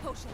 potion.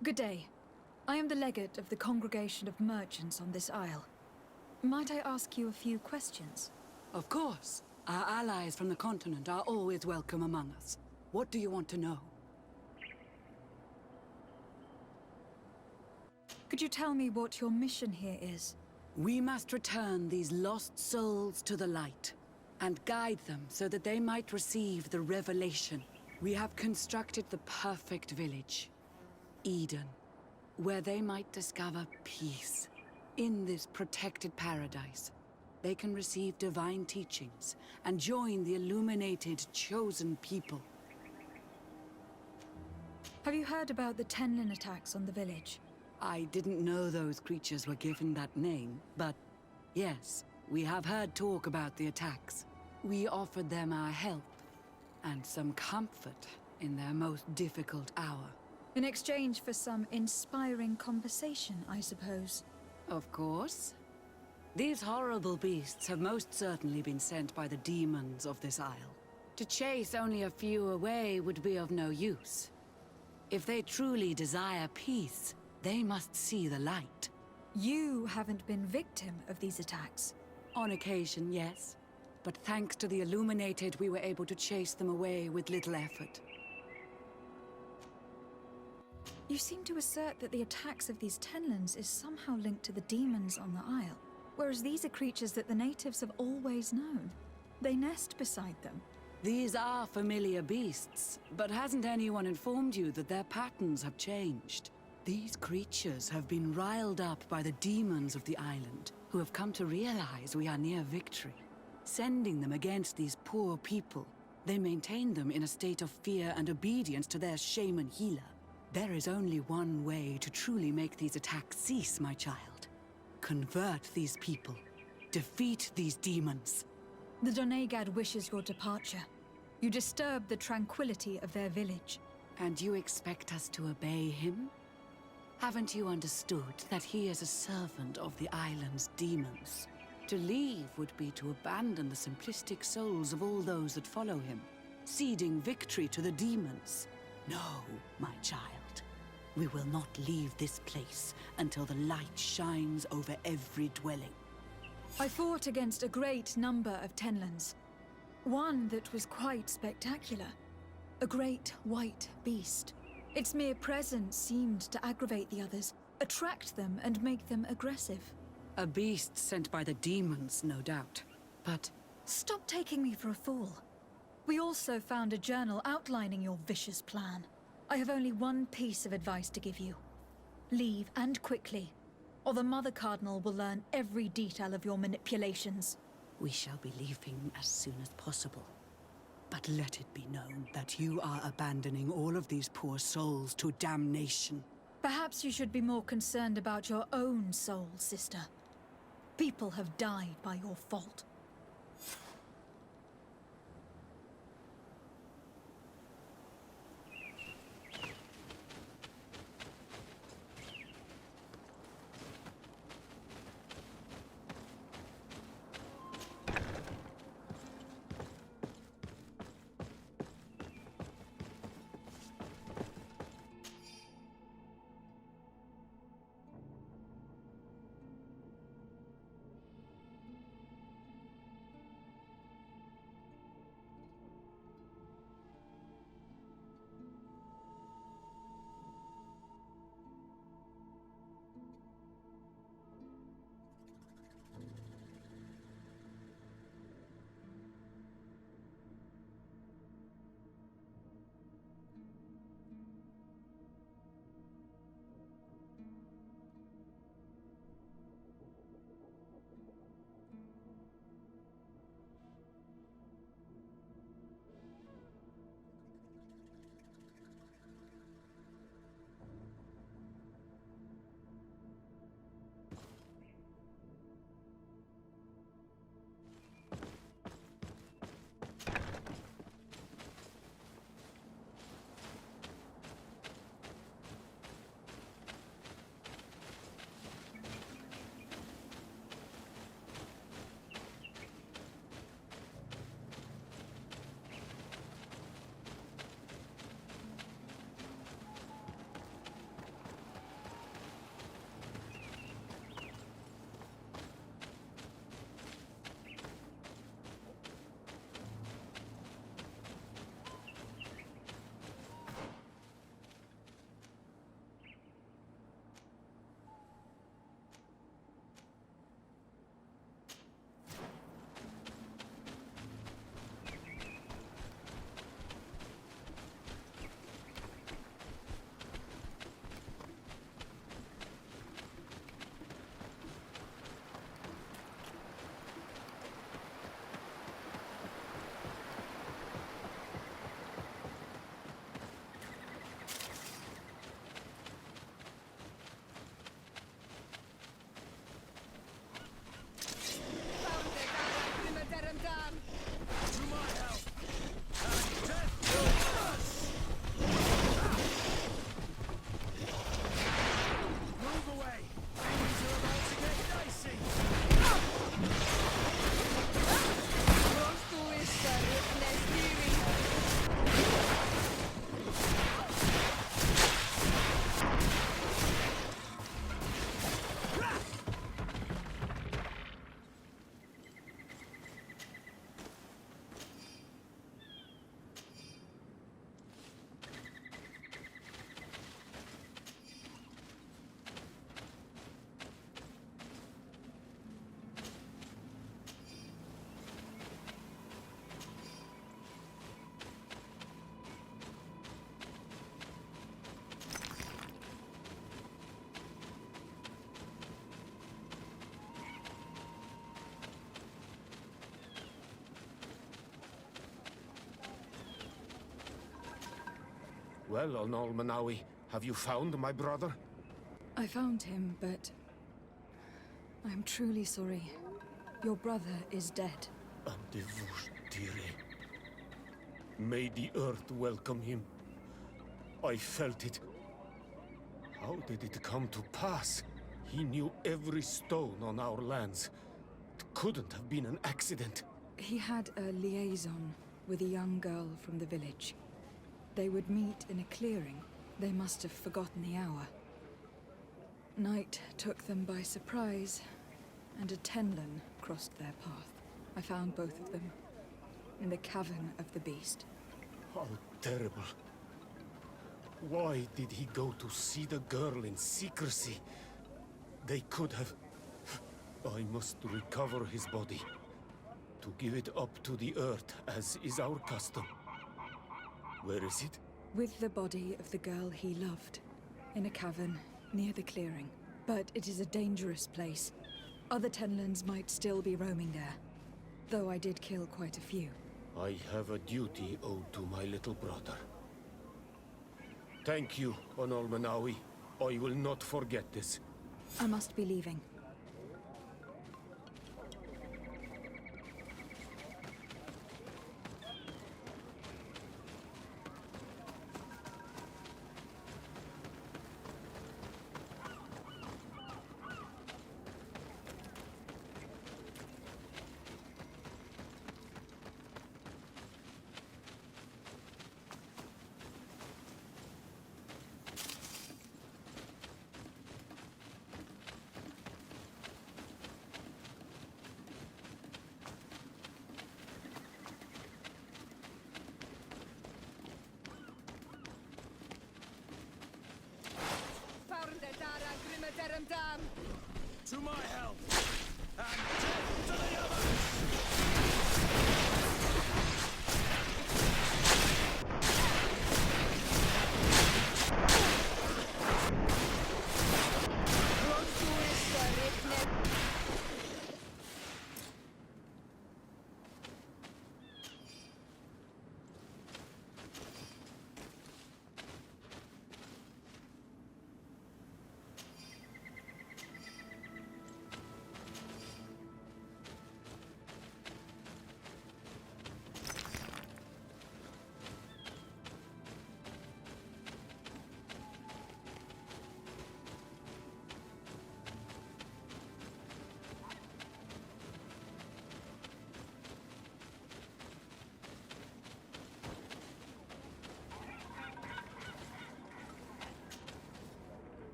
Good day. I am the legate of the congregation of merchants on this isle. Might I ask you a few questions? Of course. Our allies from the continent are always welcome among us. What do you want to know? Could you tell me what your mission here is? We must return these lost souls to the light, and guide them so that they might receive the revelation. We have constructed the perfect village, Eden, where they might discover peace. In this protected paradise, they can receive divine teachings and join the illuminated, chosen people. Have you heard about the Tenlin attacks on the village? I didn't know those creatures were given that name, but yes, we have heard talk about the attacks. We offered them our help and some comfort in their most difficult hour. In exchange for some inspiring conversation, I suppose. Of course. These horrible beasts have most certainly been sent by the demons of this isle. To chase only a few away would be of no use. If they truly desire peace, they must see the light. You haven't been victim of these attacks. On occasion, yes. But thanks to the Illuminated, we were able to chase them away with little effort. You seem to assert that the attacks of these Tenlins is somehow linked to the demons on the isle, whereas these are creatures that the natives have always known. They nest beside them. These are familiar beasts, but hasn't anyone informed you that their patterns have changed? These creatures have been riled up by the demons of the island, who have come to realize we are near victory. Sending them against these poor people, they maintain them in a state of fear and obedience to their shaman healer. There is only one way to truly make these attacks cease, my child. Convert these people. Defeat these demons. The Donegad wishes your departure. You disturb the tranquility of their village. And you expect us to obey him? Haven't you understood that he is a servant of the island's demons? To leave would be to abandon the simplistic souls of all those that follow him, ceding victory to the demons. No, my child. We will not leave this place until the light shines over every dwelling. I fought against a great number of Tenlins. One that was quite spectacular. A great white beast. Its mere presence seemed to aggravate the others, attract them and make them aggressive. A beast sent by the demons, no doubt. But stop taking me for a fool. We also found a journal outlining your vicious plan. I have only one piece of advice to give you. Leave, and quickly, or the Mother Cardinal will learn every detail of your manipulations. We shall be leaving as soon as possible. But let it be known that you are abandoning all of these poor souls to damnation. Perhaps you should be more concerned about your own soul, sister. People have died by your fault. Well, Onolmanawi, have you found my brother? I found him, but I'm truly sorry. Your brother is dead. Andivushtire. May the earth welcome him. I felt it. How did it come to pass? He knew every stone on our lands. It couldn't have been an accident. He had a liaison with a young girl from the village. They would meet in a clearing. They must have forgotten the hour. Night took them by surprise, and a Tenlin crossed their path. I found both of them in the cavern of the beast. How terrible. Why did he go to see the girl in secrecy? They could have... I must recover his body. To give it up to the earth, as is our custom. Where is it? With the body of the girl he loved, in a cavern near the clearing. But it is a dangerous place. Other Tenlins might still be roaming there, though I did kill quite a few. I have a duty owed to my little brother. Thank you, Onolmanawi. I will not forget this. I must be leaving. To my help! And death to the others!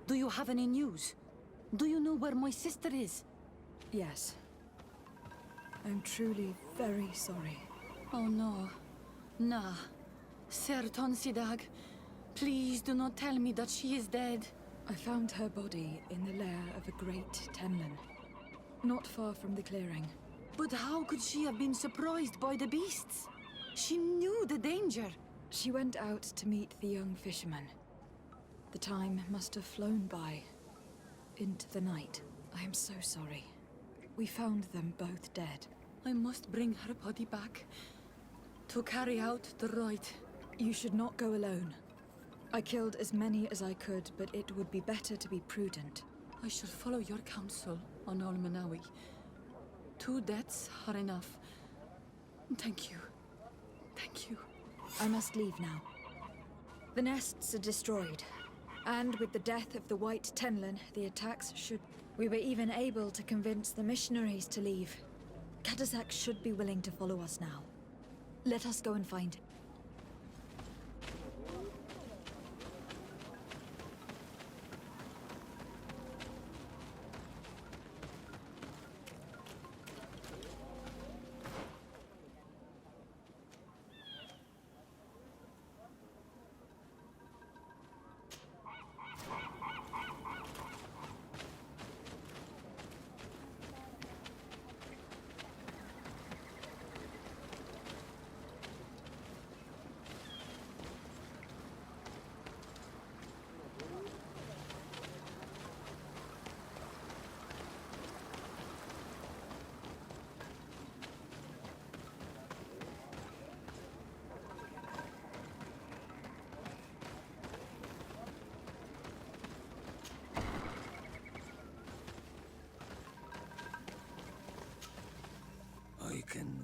Do you have any news? Do you know where my sister is? Yes. I'm truly very sorry. Oh no. Nah. Ser Tonsidag, please do not tell me that she is dead. I found her body in the lair of a great Tenlin, not far from the clearing. But how could she have been surprised by the beasts? She knew the danger. She went out to meet the young fisherman. The time must have flown by, into the night. I am so sorry. We found them both dead. I must bring her body back to carry out the rite. You should not go alone. I killed as many as I could, but it would be better to be prudent. I shall follow your counsel, Onolmanawi. 2 deaths are enough. Thank you. Thank you. I must leave now. The nests are destroyed. And with the death of the White Tenlin, the attacks should... We were even able to convince the missionaries to leave. Kadazak should be willing to follow us now. Let us go and find him.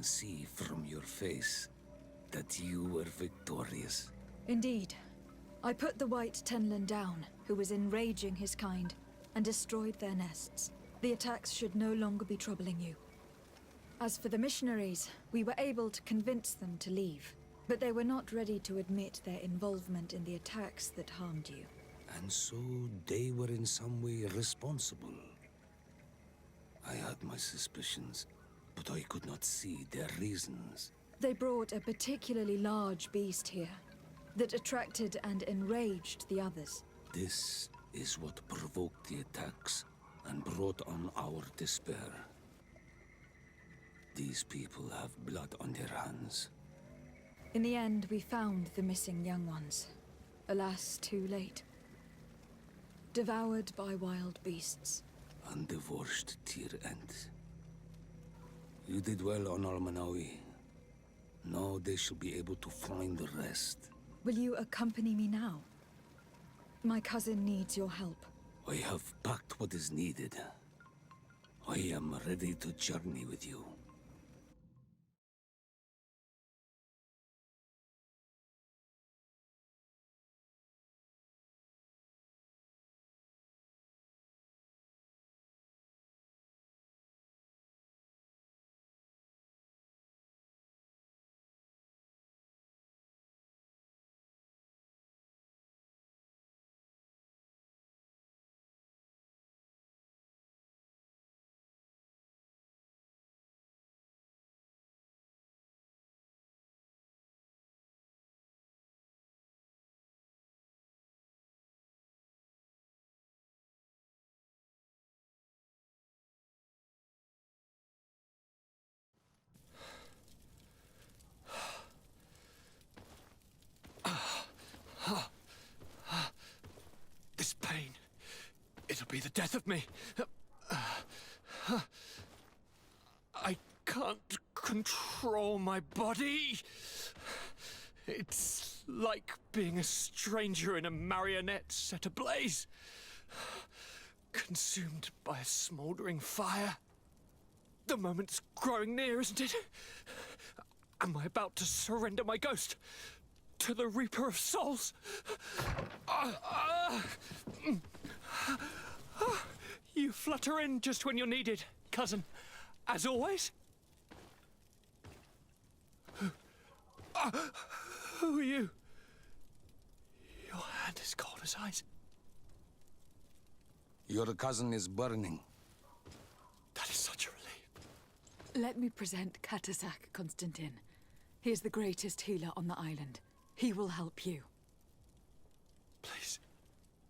see from your face that you were victorious. Indeed. I put the White Tenlin down, who was enraging his kind, and destroyed their nests. The attacks should no longer be troubling you. As for the missionaries, we were able to convince them to leave, but they were not ready to admit their involvement in the attacks that harmed you. And so they were in some way responsible. I had my suspicions, but I could not see their reasons. They brought a particularly large beast here that attracted and enraged the others. This is what provoked the attacks and brought on our despair. These people have blood on their hands. In the end, we found the missing young ones. Alas, too late. Devoured by wild beasts. And divorced to your end. You did well on Almanawi. Now they shall be able to find the rest. Will you accompany me now? My cousin needs your help. I have packed what is needed. I am ready to journey with you. This pain, it'll be the death of me. I can't control my body. It's like being a stranger in a marionette set ablaze, consumed by a smouldering fire. The moment's growing near, isn't it? Am I about to surrender my ghost to the Reaper of Souls? You flutter in just when you're needed, cousin. As always. Who are you? Your hand is cold as ice. Your cousin is burning. That is such a relief. Let me present Katasak, Constantine. He is the greatest healer on the island. He will help you. Please,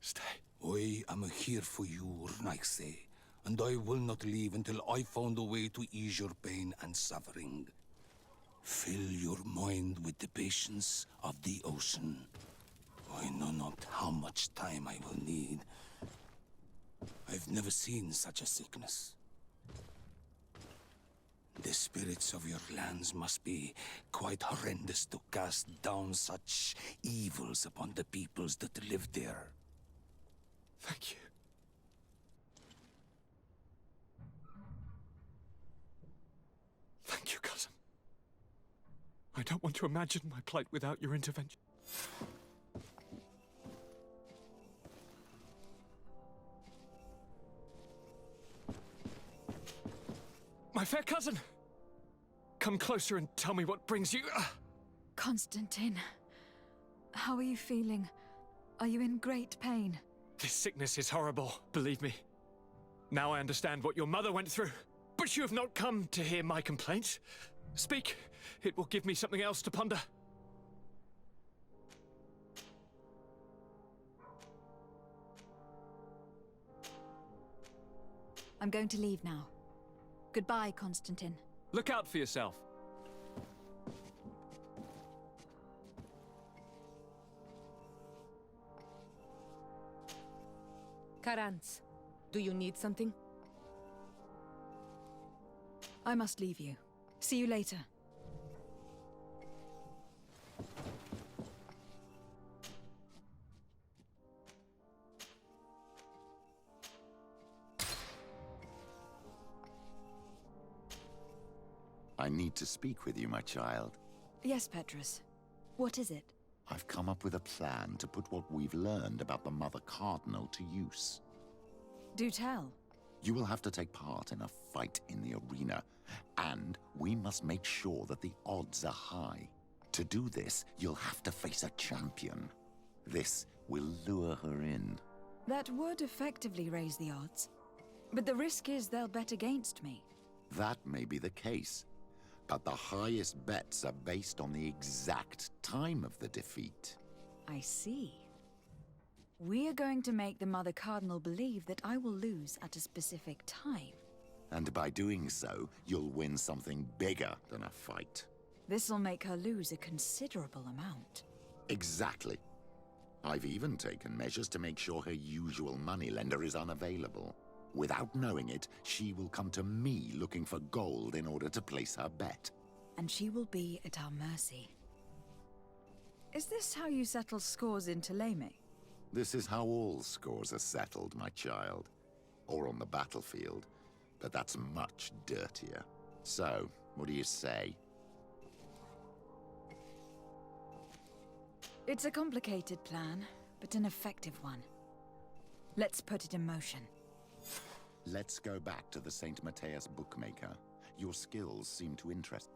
stay. I am here for you, Rnaise, and I will not leave until I found a way to ease your pain and suffering. Fill your mind with the patience of the ocean. I know not how much time I will need. I've never seen such a sickness. The spirits of your lands must be quite horrendous to cast down such evils upon the peoples that live there. Thank you. Thank you, cousin. I don't want to imagine my plight without your intervention. My fair cousin! Come closer and tell me what brings you... Constantine, how are you feeling? Are you in great pain? This sickness is horrible, believe me. Now I understand what your mother went through. But you have not come to hear my complaints. Speak. It will give me something else to ponder. I'm going to leave now. Goodbye, Constantine. Look out for yourself. Karantz, do you need something? I must leave you. See you later. I need to speak with you, my child. Yes, Petrus. What is it? I've come up with a plan to put what we've learned about the Mother Cardinal to use. Do tell. You will have to take part in a fight in the arena, and we must make sure that the odds are high. To do this, you'll have to face a champion. This will lure her in. That would effectively raise the odds. But the risk is they'll bet against me. That may be the case, but the highest bets are based on the exact time of the defeat. I see. We are going to make the Mother Cardinal believe that I will lose at a specific time. And by doing so, you'll win something bigger than a fight. This'll make her lose a considerable amount. Exactly. I've even taken measures to make sure her usual moneylender is unavailable. Without knowing it, she will come to me looking for gold in order to place her bet. And she will be at our mercy. Is this how you settle scores in Thélème? This is how all scores are settled, my child. Or on the battlefield. But that's much dirtier. So, what do you say? It's a complicated plan, but an effective one. Let's put it in motion. Let's go back to the St. Matthias bookmaker. Your skills seem to interest.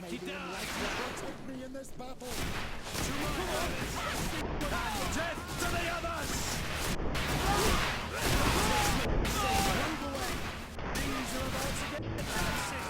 make you die! Protect me in this battle! To my orders! And death to the others! Move away! These are about to get fancy!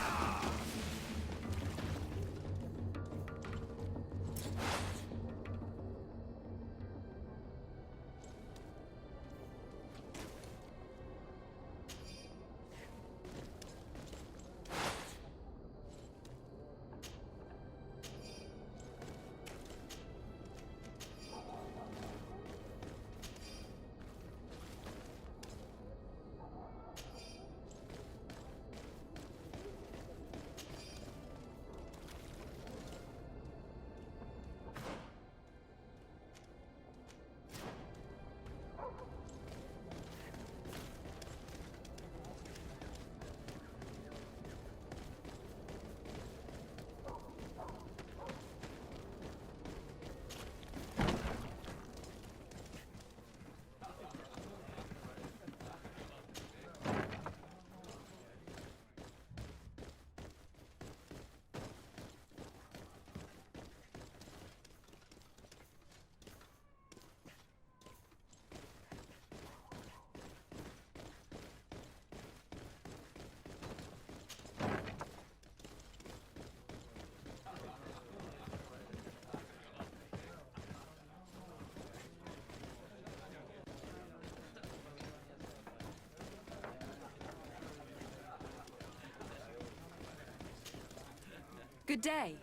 Good day.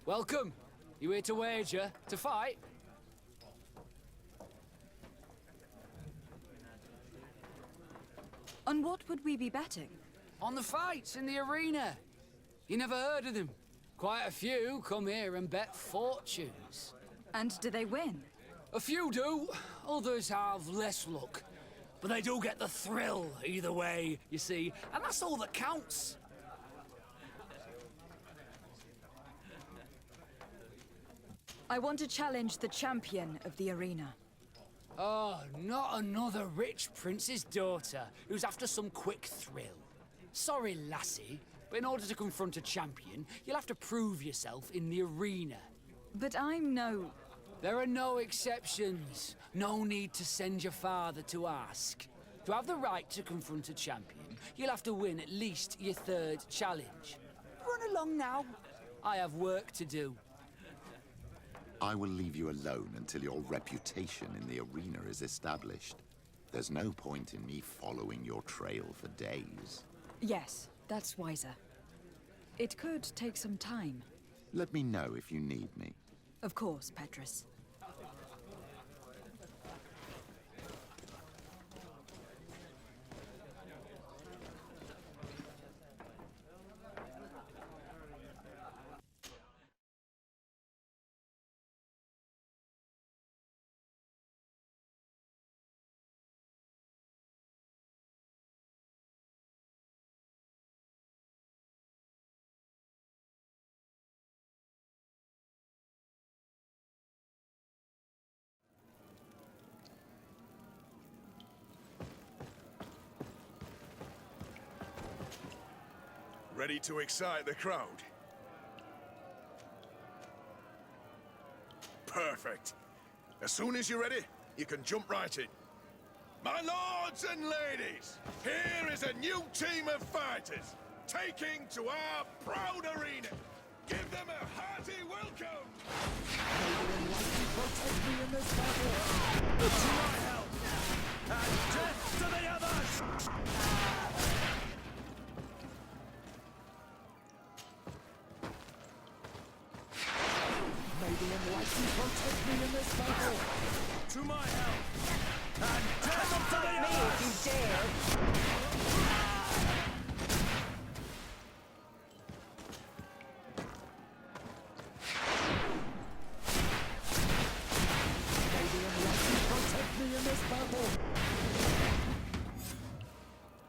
Welcome. You here to wager? To fight? On what would we be betting? On the fights in the arena. You never heard of them? Quite a few come here and bet fortunes. And do they win? A few do, others have less luck. But they do get the thrill either way, you see, and that's all that counts. I want to challenge the champion of the arena. Oh, not another rich prince's daughter who's after some quick thrill. Sorry, lassie, but in order to confront a champion, you'll have to prove yourself in the arena. But I'm no... There are no exceptions. No need to send your father to ask. To have the right to confront a champion, you'll have to win at least your third challenge. Run along now. I have work to do. I will leave you alone until your reputation in the arena is established. There's no point in me following your trail for days. Yes, that's wiser. It could take some time. Let me know if you need me. Of course, Petrus. Ready to excite the crowd? Perfect. As soon as you're ready, you can jump right in. My lords and ladies, here is a new team of fighters, taking to our proud arena. Give them a hearty welcome! Protect me in this battle! To my help! And death to the others! May the enlightened protect me in this battle! To my help! And death to the others! If you dare! May the enlightened protect me in this battle!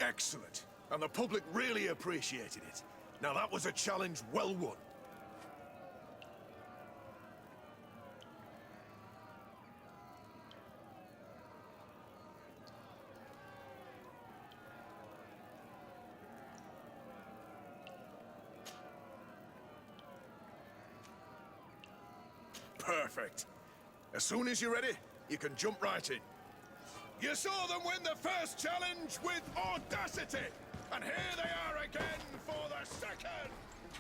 Excellent. And the public really appreciated it. Now that was a challenge well won. Perfect. As soon as you're ready, you can jump right in. You saw them win the first challenge with audacity, and here they are again for the second.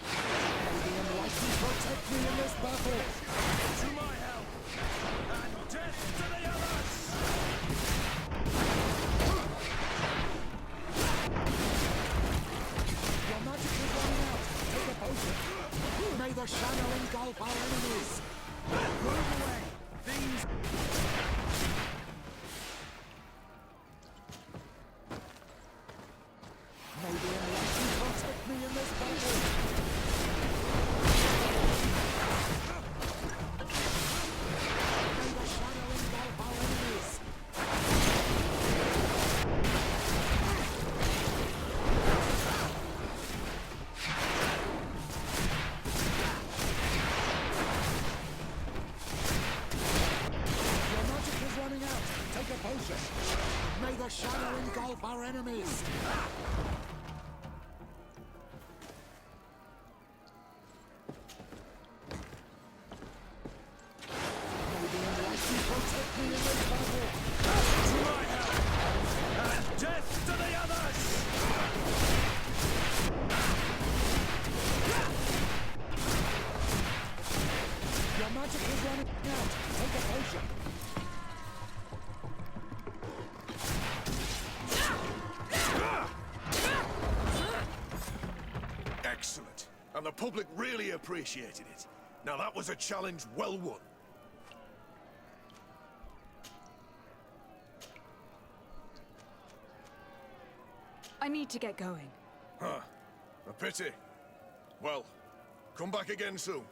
Protect me in this battle! To my help, and death to the others! Your magic is running out! Take a potion! May the shadow engulf our enemies! Move away! Things... May the enlightened protect me in this battle! May the shadow engulf our enemies! May the enlightened protect me in this battle! To my help! And death to the others! Your magic is running out! Take a potion! Excellent. And the public really appreciated it. Now that was a challenge well won. I need to get going. Huh. A pity. Well, come back again soon.